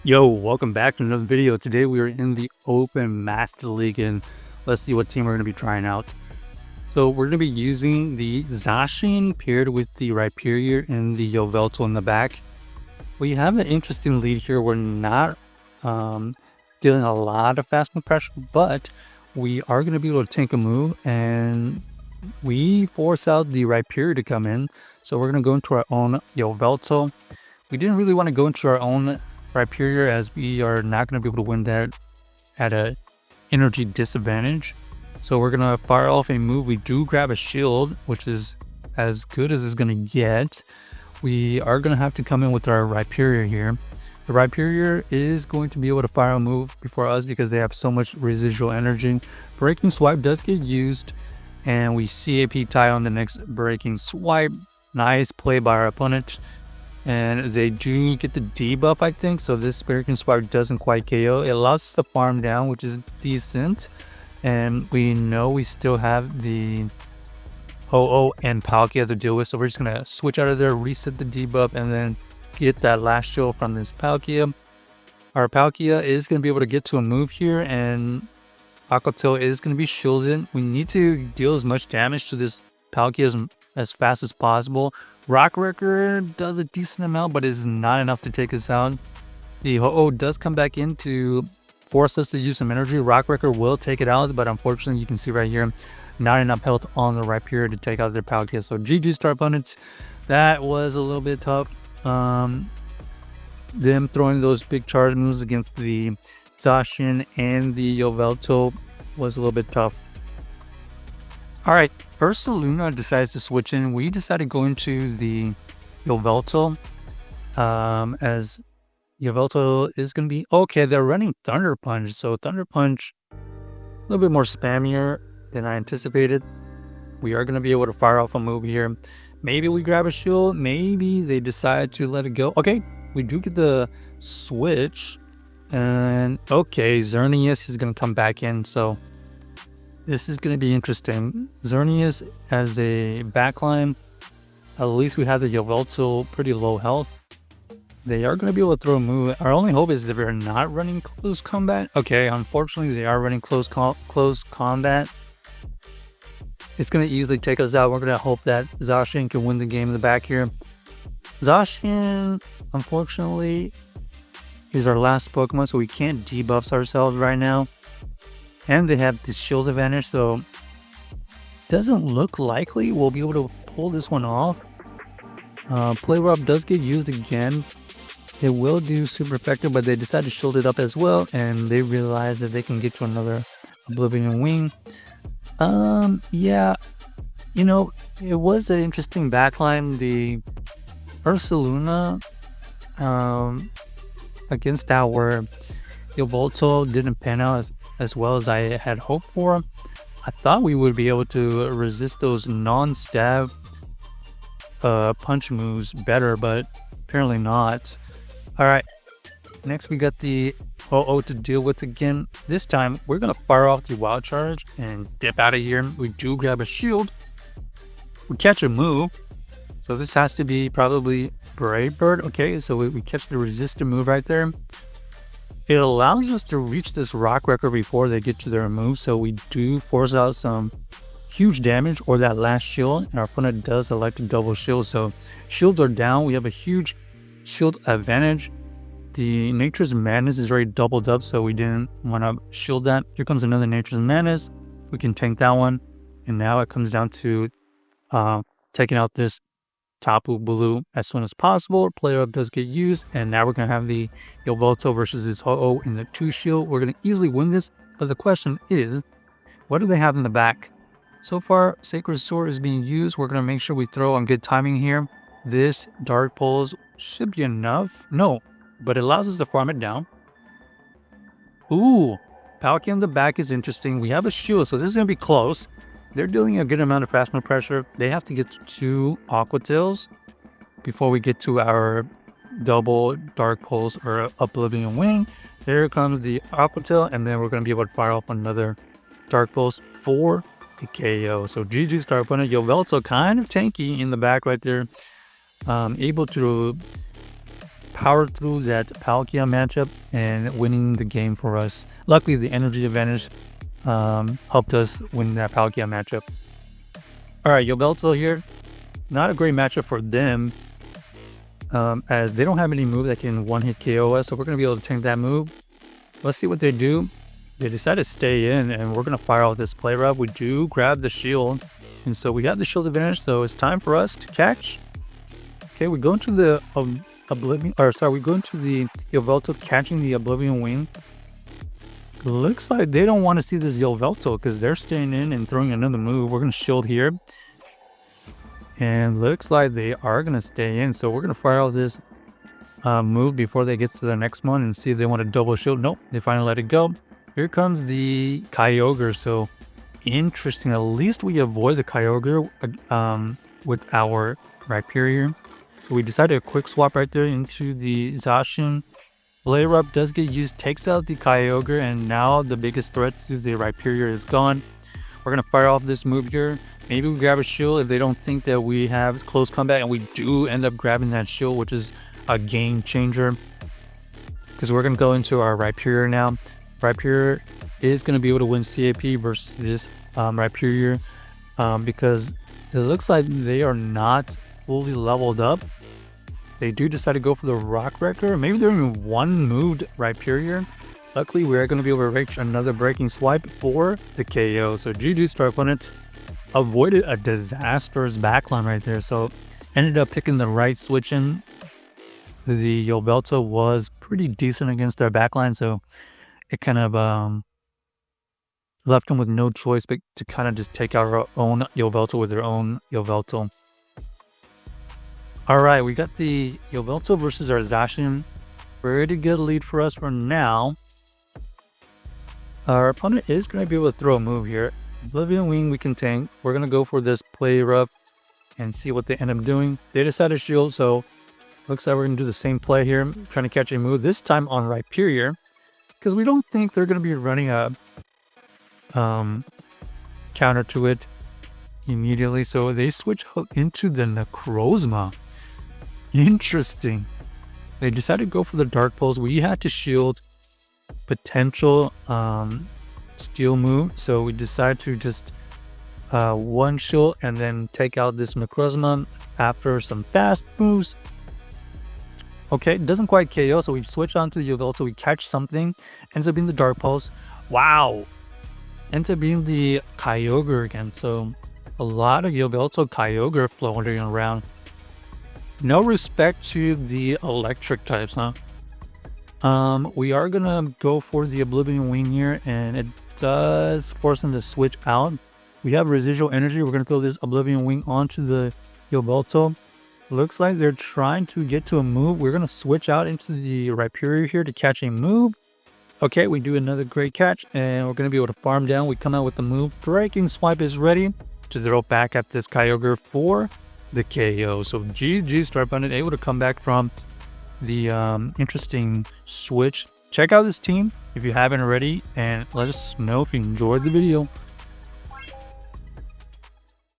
Yo, welcome back to another video. Today we are in the Open Master League and let's see what team we're going to be trying out. So we're going to be using the Zacian paired with the Rhyperior and the Yvetal in the back. We have an interesting lead here. We're not dealing a lot of fast move pressure, but we are going to be able to tank a move and we force out the Rhyperior to come in. So we're going to go into our own Yvetal. We didn't really want to go into our own Rhyperior as we are not going to be able to win that at a energy disadvantage. So we're going to fire off a move. We do grab a shield, which is as good as it's going to get. We are going to have to come in with our Rhyperior here. The Rhyperior is going to be able to fire a move before us because they have so much residual energy. Breaking Swipe does get used, and we CAP tie on the next Breaking Swipe. Nice play by our opponent. And they do get the debuff, I think, so this Breaking Swipe doesn't quite KO. It allows us to farm down, which is decent. And we know we still have the Ho-Oh and Palkia to deal with, so we're just going to switch out of there, reset the debuff, and then get that last shield from this Palkia. Our Palkia is going to be able to get to a move here, and Yvetal is going to be shielded. We need to deal as much damage to this Palkia as fast as possible. Rock Wrecker does a decent amount, but is not enough to take us out. The Ho-Oh does come back in to force us to use some energy. Rock Wrecker will take it out, but unfortunately, you can see right here, not enough health on the Rhyperior to take out their Palkia. So GG's to our opponents. That was a little bit tough. Them throwing those big charge moves against the Zacian and the Yvetal was a little bit tough. All right, Ursaluna decides to switch in. We decided to go into the Yvetal as Yvetal is going to be... Okay, they're running Thunder Punch. So Thunder Punch, a little bit more spammier than I anticipated. We are going to be able to fire off a move here. Maybe we grab a shield. Maybe they decide to let it go. Okay, we do get the switch. And okay, Xerneas is going to come back in. So this is going to be interesting. Xerneas as a backline. At least we have the Yvetal pretty low health. They are going to be able to throw a move. Our only hope is that they're not running close combat. Okay, unfortunately, they are running close combat. It's going to easily take us out. We're going to hope that Zacian can win the game in the back here. Zacian, unfortunately, is our last Pokemon, so we can't debuff ourselves right now. And they have this shield advantage, so doesn't look likely we'll be able to pull this one off. Play Rob does get used again. It will do super effective, but they decide to shield it up as well, and they realize that they can get to another Oblivion Wing. Yeah, you know, it was an interesting backline. The Ursaluna against our Yvetal didn't pan out as well as I had hoped for. I thought we would be able to resist those non-stab punch moves better, but apparently not. All right, next we got the Ho-Oh to deal with again. This time we're gonna fire off the Wild Charge and dip out of here. We do grab a shield. We catch a move, so this has to be probably Brave Bird. Okay, so we catch the resistant move right there. It allows us to reach this Rock Wrecker before they get to their move, so we do force out some huge damage or that last shield, and our opponent does elect to double shield, so shields are down. We have a huge shield advantage. The Nature's Madness is already doubled up, so we didn't want to shield that. Here comes another Nature's Madness. We can tank that one, and now it comes down to taking out this Tapu Bulu as soon as possible. Player up does get used, and now we're going to have the Yvetal versus his Ho-Oh in the 2 shield. We're going to easily win this, but the question is, what do they have in the back? So far, Sacred Sword is being used. We're going to make sure we throw on good timing here. This Dark Pulse should be enough. No, but it allows us to farm it down. Ooh, Palkia in the back is interesting. We have a shield, so this is going to be close. They're doing a good amount of fast move pressure. They have to get to 2 Aqua Tails before we get to our double Dark Pulse or Oblivion Wing. Here comes the Aqua Tail, and then we're going to be able to fire off another Dark Pulse for the KO. So GG's to our opponent. Yvetal kind of tanky in the back right there. Able to powered through that Palkia matchup and winning the game for us. Luckily, the energy advantage helped us win that Palkia matchup. All right, Yveltal here. Not a great matchup for them, as they don't have any move that can one-hit KO us, so we're going to be able to tank that move. Let's see what they do. They decide to stay in, and we're going to fire out this play rough. We do grab the shield, and so we got the shield advantage, so it's time for us to catch. Okay, we go into the we go into the Yveltal catching the Oblivion Wing. Looks like they don't want to see this Yveltal because they're staying in and throwing another move. We're going to shield here. And looks like they are going to stay in. So we're going to fire out this move before they get to the next one and see if they want to double shield. Nope, they finally let it go. Here comes the Kyogre. So interesting. At least we avoid the Kyogre with our Rhyperior. So we decided a quick swap right there into the Zacian. Blade Up does get used, takes out the Kyogre, and now the biggest threat to the Rhyperior is gone. We're going to fire off this move here. Maybe we grab a shield if they don't think that we have close combat, and we do end up grabbing that shield, which is a game changer. Because we're going to go into our Rhyperior now. Rhyperior is going to be able to win CAP versus this Rhyperior because it looks like they are not fully leveled up. They do decide to go for the Rock Wrecker. Maybe they're even one-moved Rhyperior. Luckily, we're going to be able to reach another breaking swipe for the KO. So GG's to our opponent. Avoided a disastrous backline right there. So ended up picking the right switch in. The Yveltal was pretty decent against our backline. So it kind of left him with no choice but to kind of just take out our own Yveltal with their own Yveltal. Alright, we got the Yveltal versus our Zacian. Pretty good lead for us for now. Our opponent is going to be able to throw a move here. Oblivion Wing we can tank. We're going to go for this play rough and see what they end up doing. They decide to shield, so looks like we're going to do the same play here. Trying to catch a move, this time on Rhyperior. Because we don't think they're going to be running a counter to it immediately. So they switch out into the Necrozma. Interesting. They decided to go for the Dark Pulse. We had to shield potential steel move, so we decided to just one shield and then take out this Necrozma after some fast moves. Okay, it doesn't quite KO, so we switch on to the Yveltal. We catch something, ends up being the Dark Pulse. Wow, ends up being the Kyogre again. So a lot of Yveltal Kyogre floating around. No respect to the electric types, huh? We are gonna go for the Oblivion Wing here, and it does force them to switch out. We have residual energy. We're gonna throw this Oblivion Wing onto the Yveltal. Looks like they're trying to get to a move. We're gonna switch out into the Rhyperior here to catch a move. Okay, we do another great catch, and we're gonna be able to farm down. We come out with the move. Breaking Swipe is ready to throw back at this Kyogre for the KO. So GG's to our opponent, able to come back from the interesting switch. Check out this team if you haven't already, and let us know if you enjoyed the video.